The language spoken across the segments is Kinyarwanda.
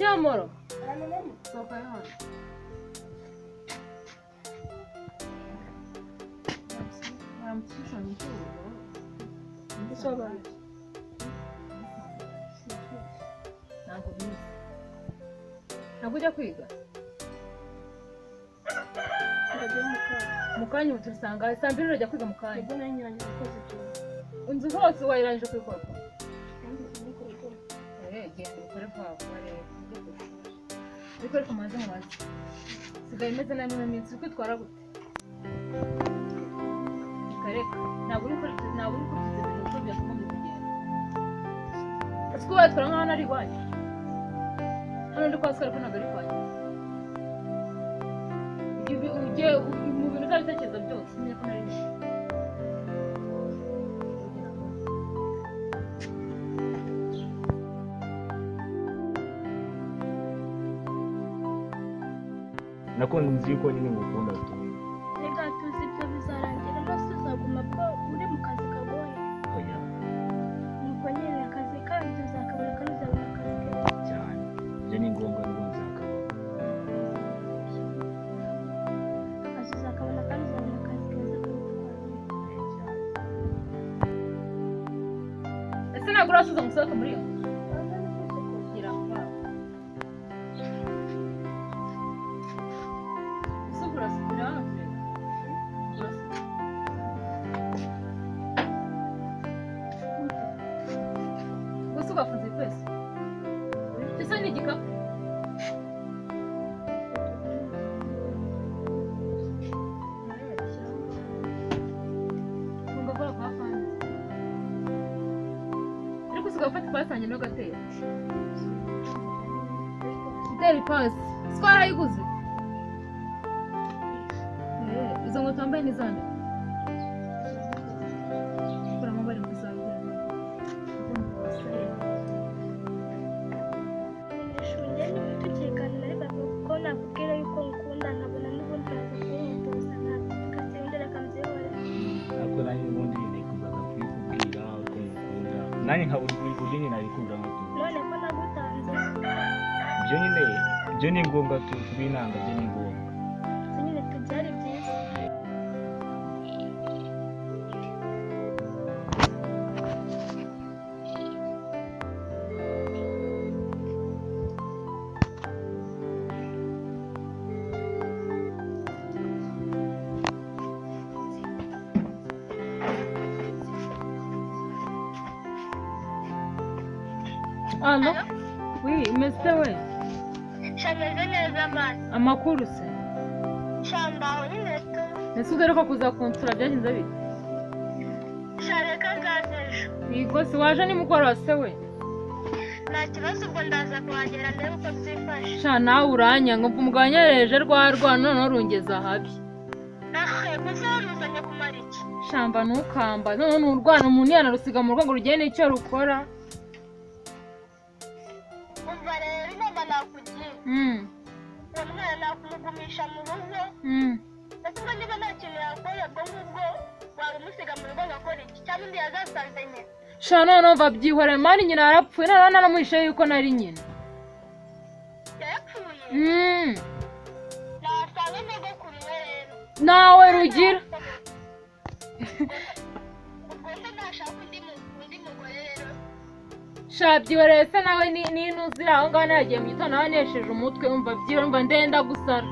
Siamoro. Soka hano. Namtisha mtoro. Ndisoba. Nakuja kwiga. Mukanya utusanga sambiri urajya kwiga mukanya. Ubwo nanyiranye ukoze cyo. Unzi hose wayiranje kwikora. Genda ukore kwa rero. Bikore kumaze mwazi. Sigaye meze na none minsi kwitwara gute. Kareka ntabwo uri kuri ibintu byo kumwe kugenda. Asiko watwara nk'aho ari rwanyu. Hano ndi kwasukara ko ntabwo ari rwanyu. Uje mu bintu by'ibitekerezo byose niyo ko nari nzi. Nakunze ko nyine ngukunda tu. Reka tuzi ibyo bizarangira rwose uzaguma bwo uri mu kazi kagoye. Oya. Nuko nyine akazi kandi uzakabona kandi uzabona akazi keza Cyane. Je ni ngombwa ngo nzakabona. Akazi uzakabona kandi uzabona akazi keza kagutwara. Ese ntabwo urasuza musohoka muri yo. Kugira ngo basanye no gatera. Iteri pass. Squara yiguze. Izo ngo tambaye ni zande. Kura mabari musaza. Shunye ni mutukikana na baba ko nakubwira yuko ngukunda nkabona n'ubundi nakukuza ntakazendera kamzehora. Ako nani ubundi nikuzaga kwikubwira ko ngukunda. Nani nkaburi nyine nabikunda mutu. None ko nagutanze. Byo ni ngombwa tu kubinanga byo ni ngombwa. Nyine tubyari byiza. Allo? Oui, umeze we? Shameze neza man. Amakuru se? Shambaho nyine tu. Ese ugaruka kuza kunsura byagenze bite? Shareka gazejo. Yego se waje nimugoroba se we? Nta kibazo ubwo ndaza kuhagera ndebe uko byifashe. Sha nawe uranya ngo mvuganyereje rwa none rungeza habi. Kuzaruzanya kumara iki? Shamba ntukamba none urwana umuntu yanarusiga mu rugo ngo rugende icyo rukora. Umva rero inama nakugira. Umwana nakumugumisha mu rugo. Ndetse niba nta kintu yakora ubwo ngubwo waba umusiga mu rugo ngakora iki cyangwa undi yazasanze nyine. Sha none babyihore mari nyina yarapfuye none naramuhishe yuko nari nyina. Yarapfuye? Nasanga nyogokuru we rero. Nawe rugira. Ubwo se nashaka undi mugore rero. Sha byihore se nawe n'inuzira aho ngaho nagiye mu gitondo nanesheje umutwe umva byihore umva ndenda gusara.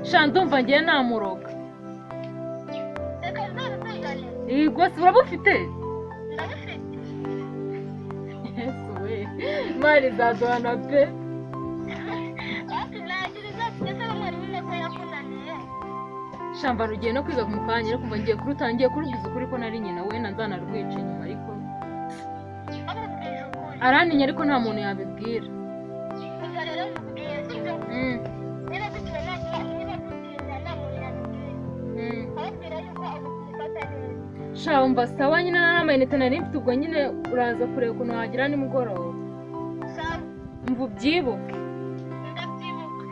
Sha ndumva ngiye namuroga. Reka nzabikuzanire. Yego se urabufite? Ndabufite. Yesu we. Mari zaduhana pe. Ati nakiriza ndetse n'umwarimu ne ko yakunaniye. Shamba rugiye no kwiga mu kanya ariko ngiye kurutangiye kurugiza ukuri ko nari nyina we nanzana rwice nyuma ariko. Arantinya ariko nta muntu yabibwira. Uza rero mubwire sibyo? Niba gutira Sha umva sawa nyine n'amayinite nari mfite ubwo nyine uraza kureba ukuntu wagira nimugoroba. Sawa. Mvu byibuke. Ndabyibuka.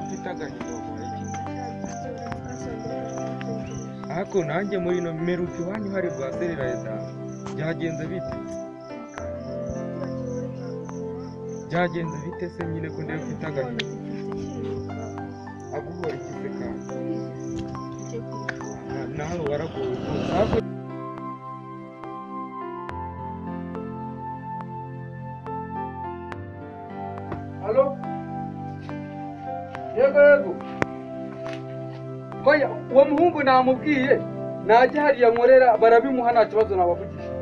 ufite agahinda ariko nanjye muri ino meruka iwanyu hari rwa serera leta byagenze bite se nyine ko ndeba ufite agahinda aguhora ikize kandi na hano waragowe rwose. Halo? Yego. Oya, uwo muhungu namubwiye najya hariya nkorera barabimuha nta kibazo nabavugisha.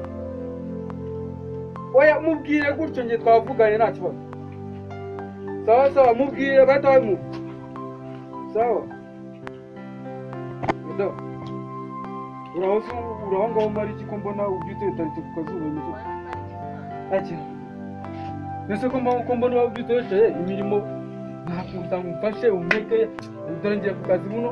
Oya, mubwire gutyo ngiye twavuganye nta kibazo. Sawa, mubwire bahita babimuha. Sawa. Mudo. Uraho ngaho mari iki ko mbona ubyutse utaritse ku kazuba imeze. Ati. Nese ko mbona ubyutse wicaye imirimo ntakuza ngufashe umeke udorengeye ku kazi muno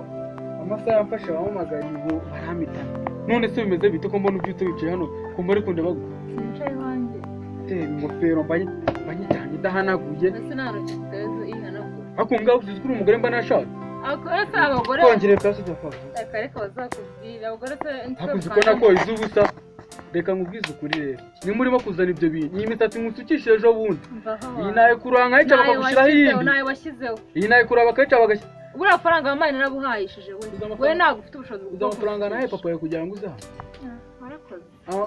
amasaha yamfashe bamamagaye ngo baramita. None se bimeze bite ko mbona ubyutse wicaye hano ko mbona kunde bagu. Nicaye hanze. Ingofero banyitanye idahanaguye. Ese narokitezo ihanagura. Akunga ukizikura umugore mba nashatse. Ese abagore Kongere place de femme. Akareka bazakubwira abagore se Hakuzikona ko izubusa. Reka nkubwize ukuri rero. Ni murimo kuzana ibyo bintu. Iyi misatsi musukishe ejo bundi. Iyi naye kuranga yica bakagushiraho iyindi. Naye washyizeho. Iyi naye kuraba kayica bagashi. Ubura amafaranga wamaye narabuhayishije we ntabwo ufite ubushobozi bwo amafaranga naye papa yawe kugira ngo uzaha. Warakoze.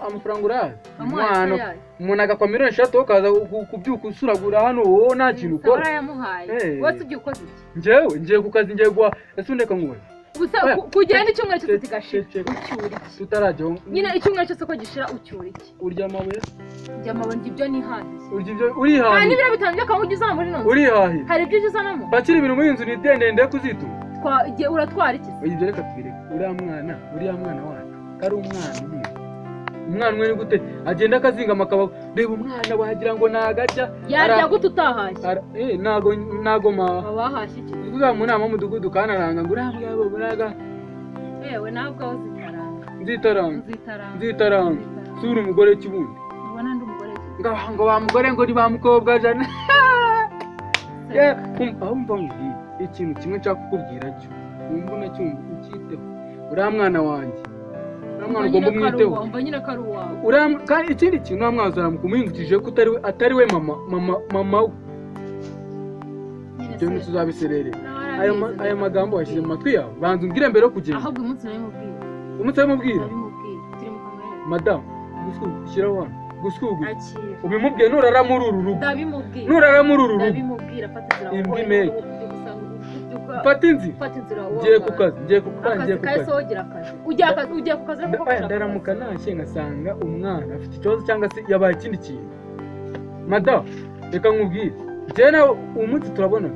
Amafaranga urazi. Umwana umuntu agakwa miliyoni 3 ukaza kubyuka usuragura hano wowe nta kintu ukora. Warayamuhaye. Wose ugiye ukoze iki? Ngiye ku kazi ngiye gwa ese ndeka nkubona. Gusa kugenda icyumweru cyose kigashira ucyura iki? Tutarajya nyine icyumweru cyose ko gishira ucyura iki? Urya amabuye? Urya amabuye ibyo ni handi. Urya ibyo uri hahi. Hari ibiro bitanu byo kangu ugizana muri none. Uri hahi. Hari ibyo ugizanamo. Bakiri ibintu muri inzu ni dendende kuzitura. Uratwara iki? Ibyo reka tubireke. Uriya mwana wacu. Kari umwana umwe. Umwana umwe ni gute agenda akazinga amakaba reba umwana wagira ngo nagarya. Yarya gute utahashye? Nago ma. Wahashye iki? Uvuga mu nama mudugudu kanaranga ngo urambwa buraga. Ewe nabwo Nzitaranga. Sura umugore kibundi. Ubona ndi umugore. Ngo ba mugore ngo ni ba mukobwa jana. Umva mbi ikintu kimwe cyakukubwira cyo. Umbona cyumva ukiteho. Uriya mwana wanjye. Uramwana ugomba umwiteho. Umva nyine ko ari uwawe. Kandi ikindi kintu wamwazara mukumuhingukije ko atari we mama we. Ibyo bintu tuzabiserere. Aya magambo washyize mu matwi yawe banza umbwire mbere yo kugenda. Ahubwo umunsi nabimubwira. Umunsi nabimubwira? Turi mu kamera. Madame, gushyiraho hano. Gushyugu. Ubimubwiye nurara muri uru rugo. Ndabimubwira. Nurara muri uru rugo. Ndabimubwira fata inzira. Imbimeye. Fata inzira. Ngiye ku kazi. Ugiye ku kazi ariko ndaramuka nashye ngasanga umwana afite ikibazo cyangwa se yabaye ikindi kintu. Madame, reka nkubwire. Je nawe umunsi turabona.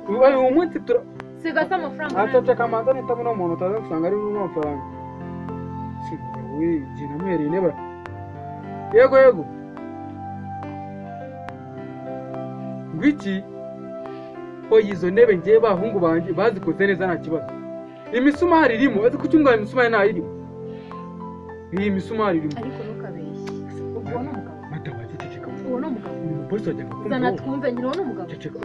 Uyu munsi sigasa amafaranga. Acaca kamanza nitabona umuntu utaza gusanga ari n'amafaranga. We, je namuhereye neba. Yego. Ngwiki ko yizo ntebe ngiye bahungu banje bazikoze neza nta kibazo. Imisumari irimo, ese kucyumva imisumari nta irimo. Iyi misumari irimo. Ariko ntukabeshye. Ubona umugabo. Madaba ceceka. Ubona umugabo. Boss wajya kumva. Zana twumve nyine ubona umugabo. Ceceka.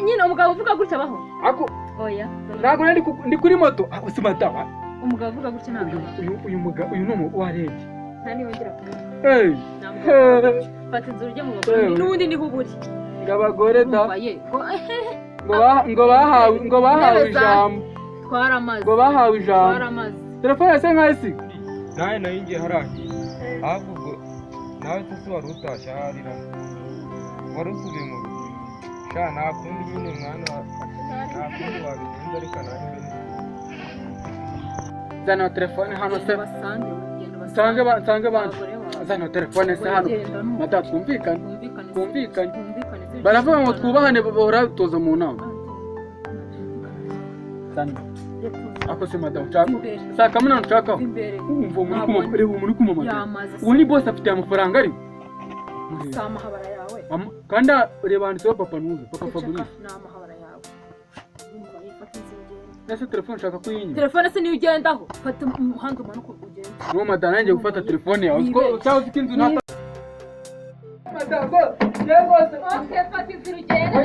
Nyine umugabo uvuga gutya baho. Ako. Oya. Nago ndi kuri moto. Ako si madaba. Umugabo uvuga gutya ntabwo. Uyu mugabo uyu no warebye. Nani wongera kumenya. Fata inzira ujye mu bagore. N'ubundi niho uburi. Ngabagore da. Ngo bahawe ijambo. Twaramaze. Ngo bahawe ijambo. Twaramaze. Telefone se nkayisi. Naye nayingiye harahiye. Ahubwo nawe se wari utashye harira. Wari usubiye mu rugo. Sha nakundi nyine mwana nakundi wabigenza ariko nawe. Zana telefone hano se. Sange banje. Zana telefone se hano. Mata twumvikane. Baravuga ngo twubahane bahora bitoza mu nama. Zana. Ako se madam chako. Saka muna nchaka. Umva muri kumama. Uni boss afite amafaranga ari. Sama habara yawe. Kanda rebanditseho papa nuze, papa Fabrice. Nama habara yawe. Umva yifata inzira. Nase telefone nshaka kuyinyima. Telefone se niyo ugendaho. Fata umuhanda umanuka ugenda. No madam nanjye gufata telefone yawe. Cyangwa ufite inzu nata. Madam, yego. Okay, fata inzira ugende.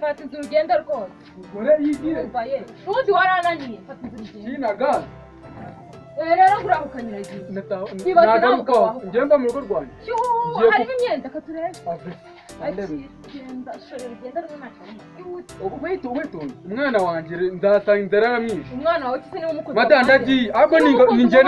fata inzira urugendo rwose gore yigire n'ubundi warananiye fata inzira urugendo sinaga rero ngurahukanyiragiye nagaruka ngenda mu rugo rwanjye harimo imyenda katurebe umwana wanjye nzasanga inzara yaramwishe umwana wawe kise niwe umukozi madandagiye ahubwo ni njye